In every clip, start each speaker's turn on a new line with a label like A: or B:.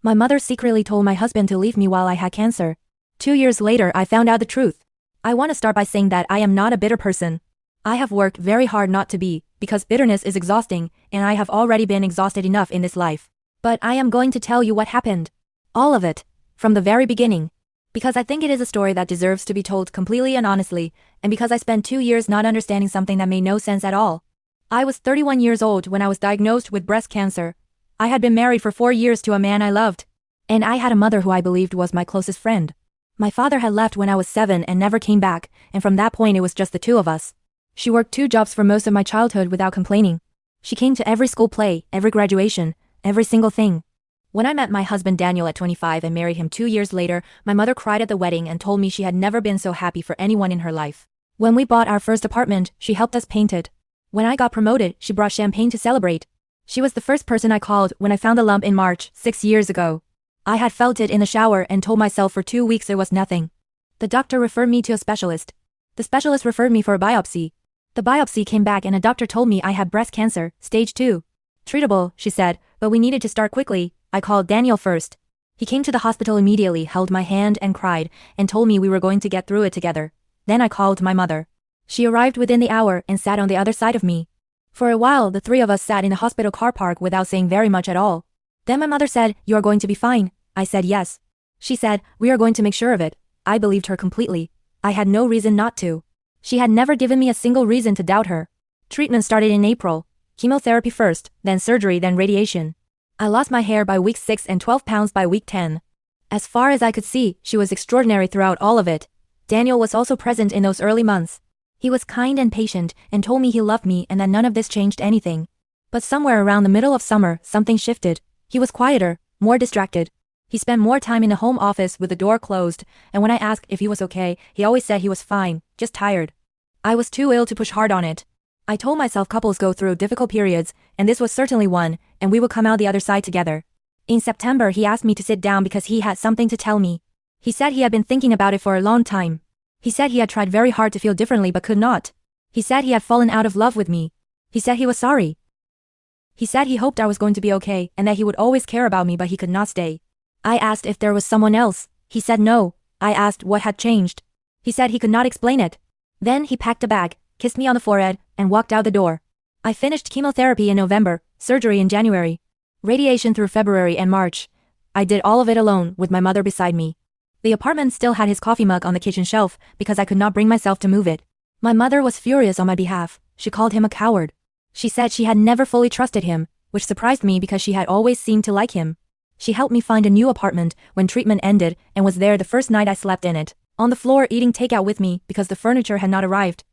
A: My mother secretly told my husband to leave me while I had cancer. 2 years later, I found out the truth. I want to start by saying that I am not a bitter person. I have worked very hard not to be, because bitterness is exhausting, and I have already been exhausted enough in this life. But I am going to tell you what happened. All of it. From the very beginning. Because I think it is a story that deserves to be told completely and honestly, and because I spent 2 years not understanding something that made no sense at all. I was 31 years old when I was diagnosed with breast cancer. I had been married for 4 years to a man I loved. And I had a mother who I believed was my closest friend. My father had left when I was 7 and never came back, and from that point it was just the two of us. She worked 2 jobs for most of my childhood without complaining. She came to every school play, every graduation, every single thing. When I met my husband Daniel at 25 and married him 2 years later, my mother cried at the wedding and told me she had never been so happy for anyone in her life. When we bought our first apartment, she helped us paint it. When I got promoted, she brought champagne to celebrate. She was the first person I called when I found the lump in March, 6 years ago. I had felt it in the shower and told myself for 2 weeks it was nothing. The doctor referred me to a specialist. The specialist referred me for a biopsy. The biopsy came back and a doctor told me I had breast cancer, stage 2. Treatable, she said, but we needed to start quickly. I called Daniel first. He came to the hospital immediately, held my hand and cried, and told me we were going to get through it together. Then I called my mother. She arrived within the hour and sat on the other side of me. For a while, the three of us sat in the hospital car park without saying very much at all. Then my mother said, "You are going to be fine." I said yes. She said, "We are going to make sure of it." I believed her completely. I had no reason not to. She had never given me a single reason to doubt her. Treatment started in April. Chemotherapy first, then surgery, then radiation. I lost my hair by week 6 and 12 pounds by week 10. As far as I could see, she was extraordinary throughout all of it. Daniel was also present in those early months. He was kind and patient and told me he loved me and that none of this changed anything. But somewhere around the middle of summer, something shifted. He was quieter, more distracted. He spent more time in the home office with the door closed, and when I asked if he was okay, he always said he was fine, just tired. I was too ill to push hard on it. I told myself couples go through difficult periods, and this was certainly one, and we would come out the other side together. In September, he asked me to sit down because he had something to tell me. He said he had been thinking about it for a long time. He said he had tried very hard to feel differently but could not. He said he had fallen out of love with me. He said he was sorry. He said he hoped I was going to be okay and that he would always care about me but he could not stay. I asked if there was someone else. He said no. I asked what had changed. He said he could not explain it. Then he packed a bag, kissed me on the forehead, and walked out the door. I finished chemotherapy in November, surgery in January, radiation through February and March. I did all of it alone with my mother beside me. The apartment still had his coffee mug on the kitchen shelf because I could not bring myself to move it. My mother was furious on my behalf. She called him a coward. She said she had never fully trusted him, which surprised me because she had always seemed to like him. She helped me find a new apartment when treatment ended and was there the first night I slept in it, on the floor eating takeout with me because the furniture had not arrived.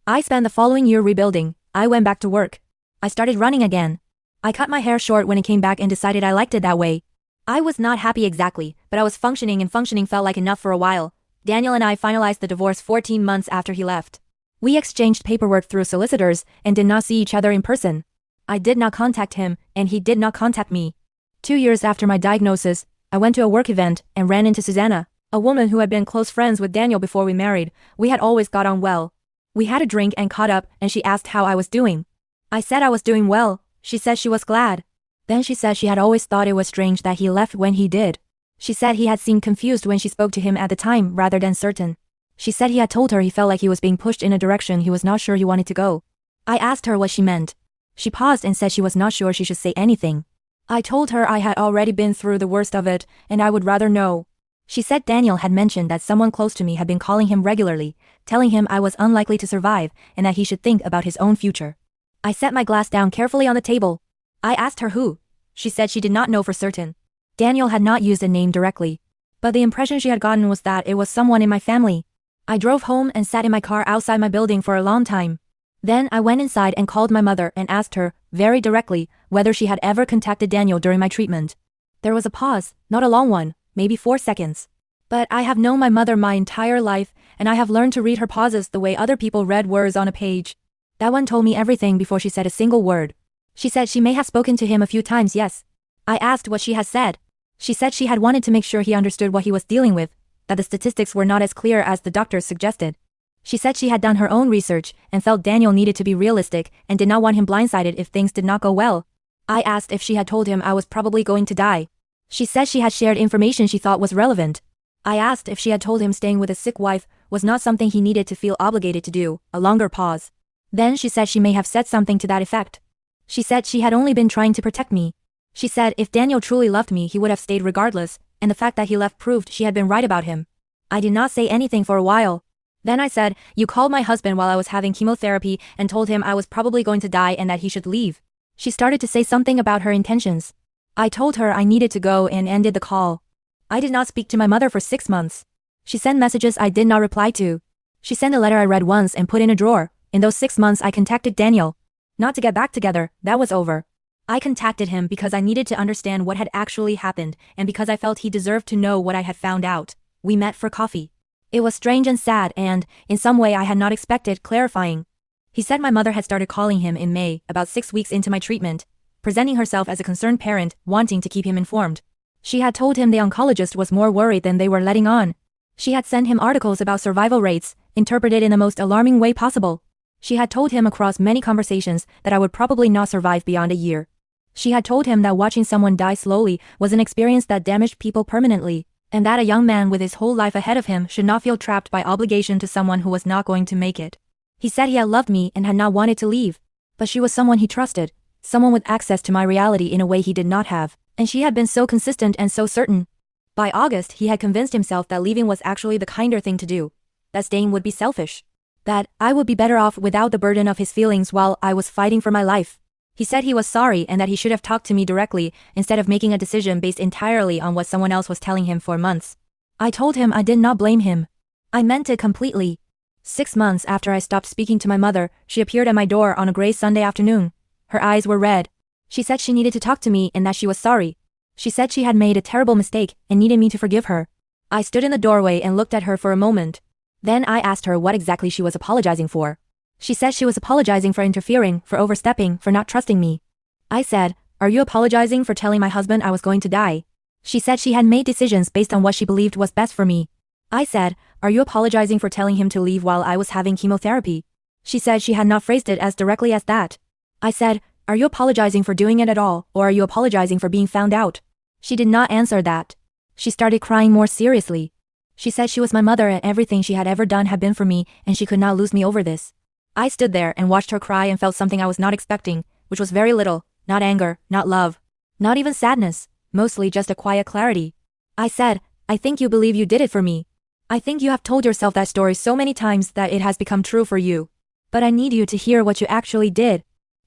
A: I spent the following year rebuilding. I went back to work. I started running again. I cut my hair short when it came back and decided I liked it that way. I was not happy exactly, but I was functioning and functioning felt like enough for a while. Daniel and I finalized the divorce 14 months after he left. We exchanged paperwork through solicitors and did not see each other in person. I did not contact him, and he did not contact me. 2 years after my diagnosis, I went to a work event and ran into Susanna, a woman who had been close friends with Daniel before we married. We had always got on well. We had a drink and caught up, and she asked how I was doing. I said I was doing well. She said she was glad. Then she said she had always thought it was strange that he left when he did. She said he had seemed confused when she spoke to him at the time rather than certain. She said he had told her he felt like he was being pushed in a direction he was not sure he wanted to go. I asked her what she meant. She paused and said she was not sure she should say anything. I told her I had already been through the worst of it, and I would rather know. She said Daniel had mentioned that someone close to me had been calling him regularly, telling him I was unlikely to survive and that he should think about his own future. I set my glass down carefully on the table. I asked her who. She said she did not know for certain. Daniel had not used a name directly, but the impression she had gotten was that it was someone in my family. I drove home and sat in my car outside my building for a long time. Then I went inside and called my mother and asked her, very directly, whether she had ever contacted Daniel during my treatment. There was a pause, not a long one, maybe 4 seconds. But I have known my mother my entire life, and I have learned to read her pauses the way other people read words on a page. That one told me everything before she said a single word. She said she may have spoken to him a few times, yes. I asked what she had said. She said she had wanted to make sure he understood what he was dealing with, that the statistics were not as clear as the doctors suggested. She said she had done her own research and felt Daniel needed to be realistic and did not want him blindsided if things did not go well. I asked if she had told him I was probably going to die. She said she had shared information she thought was relevant. I asked if she had told him staying with a sick wife was not something he needed to feel obligated to do. A longer pause. Then she said she may have said something to that effect. She said she had only been trying to protect me. She said if Daniel truly loved me he would have stayed regardless, and the fact that he left proved she had been right about him. I did not say anything for a while. Then I said, you called my husband while I was having chemotherapy and told him I was probably going to die and that he should leave. She started to say something about her intentions. I told her I needed to go and ended the call. I did not speak to my mother for 6 months. She sent messages I did not reply to. She sent a letter I read once and put in a drawer. In those 6 months I contacted Daniel. Not to get back together, that was over. I contacted him because I needed to understand what had actually happened and because I felt he deserved to know what I had found out. We met for coffee. It was strange and sad and, in some way I had not expected, clarifying. He said my mother had started calling him in May, about 6 weeks into my treatment, presenting herself as a concerned parent, wanting to keep him informed. She had told him the oncologist was more worried than they were letting on. She had sent him articles about survival rates, interpreted in the most alarming way possible. She had told him across many conversations that I would probably not survive beyond a year. She had told him that watching someone die slowly was an experience that damaged people permanently, and that a young man with his whole life ahead of him should not feel trapped by obligation to someone who was not going to make it. He said he had loved me and had not wanted to leave, but she was someone he trusted, someone with access to my reality in a way he did not have, and she had been so consistent and so certain. By August, he had convinced himself that leaving was actually the kinder thing to do, that staying would be selfish, that I would be better off without the burden of his feelings while I was fighting for my life. He said he was sorry and that he should have talked to me directly instead of making a decision based entirely on what someone else was telling him for months. I told him I did not blame him. I meant it completely. 6 months after I stopped speaking to my mother, she appeared at my door on a gray Sunday afternoon. Her eyes were red. She said she needed to talk to me and that she was sorry. She said she had made a terrible mistake and needed me to forgive her. I stood in the doorway and looked at her for a moment. Then I asked her what exactly she was apologizing for. She said she was apologizing for interfering, for overstepping, for not trusting me. I said, are you apologizing for telling my husband I was going to die? She said she had made decisions based on what she believed was best for me. I said, are you apologizing for telling him to leave while I was having chemotherapy? She said she had not phrased it as directly as that. I said, are you apologizing for doing it at all, or are you apologizing for being found out? She did not answer that. She started crying more seriously. She said she was my mother and everything she had ever done had been for me and she could not lose me over this. I stood there and watched her cry and felt something I was not expecting, which was very little, not anger, not love, not even sadness, mostly just a quiet clarity. I said, I think you believe you did it for me. I think you have told yourself that story so many times that it has become true for you. But I need you to hear what you actually did.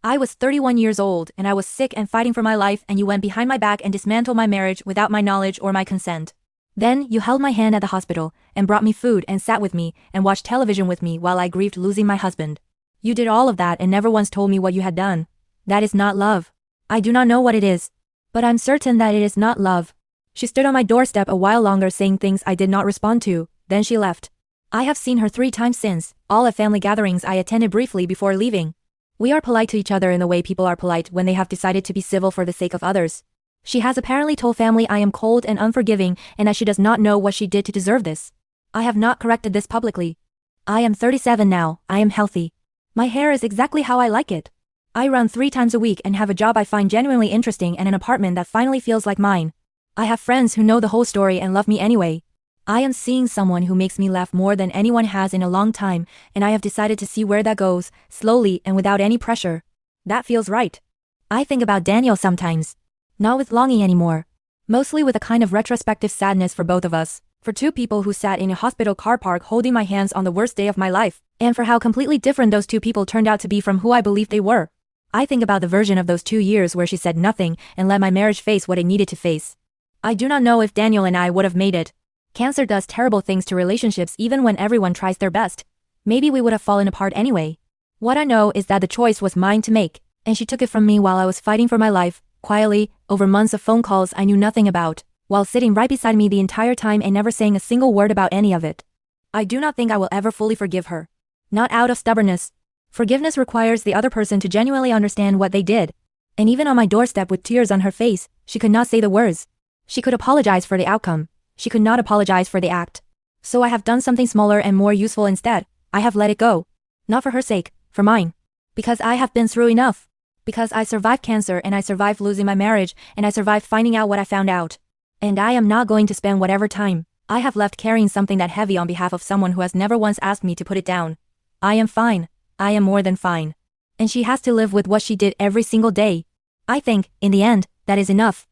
A: I was 31 years old and I was sick and fighting for my life and you went behind my back and dismantled my marriage without my knowledge or my consent. Then you held my hand at the hospital and brought me food and sat with me and watched television with me while I grieved losing my husband. You did all of that and never once told me what you had done. That is not love. I do not know what it is. But I'm certain that it is not love. She stood on my doorstep a while longer saying things I did not respond to, then she left. I have seen her 3 times since, all at family gatherings I attended briefly before leaving. We are polite to each other in the way people are polite when they have decided to be civil for the sake of others. She has apparently told family I am cold and unforgiving and that she does not know what she did to deserve this. I have not corrected this publicly. I am 37 now, I am healthy. My hair is exactly how I like it. I run 3 times a week and have a job I find genuinely interesting and an apartment that finally feels like mine. I have friends who know the whole story and love me anyway. I am seeing someone who makes me laugh more than anyone has in a long time, and I have decided to see where that goes, slowly and without any pressure. That feels right. I think about Daniel sometimes. Not with longing anymore. Mostly with a kind of retrospective sadness for both of us, for 2 people who sat in a hospital car park holding my hands on the worst day of my life, and for how completely different those 2 people turned out to be from who I believed they were. I think about the version of those 2 years where she said nothing and let my marriage face what it needed to face. I do not know if Daniel and I would have made it. Cancer does terrible things to relationships even when everyone tries their best. Maybe we would have fallen apart anyway. What I know is that the choice was mine to make, and she took it from me while I was fighting for my life, quietly, over months of phone calls I knew nothing about, while sitting right beside me the entire time and never saying a single word about any of it. I do not think I will ever fully forgive her. Not out of stubbornness. Forgiveness requires the other person to genuinely understand what they did. And even on my doorstep with tears on her face, she could not say the words. She could apologize for the outcome. She could not apologize for the act. So I have done something smaller and more useful instead. I have let it go. Not for her sake, for mine. Because I have been through enough. Because I survived cancer and I survived losing my marriage and I survived finding out what I found out. And I am not going to spend whatever time I have left carrying something that heavy on behalf of someone who has never once asked me to put it down. I am fine. I am more than fine. And she has to live with what she did every single day. I think, in the end, that is enough.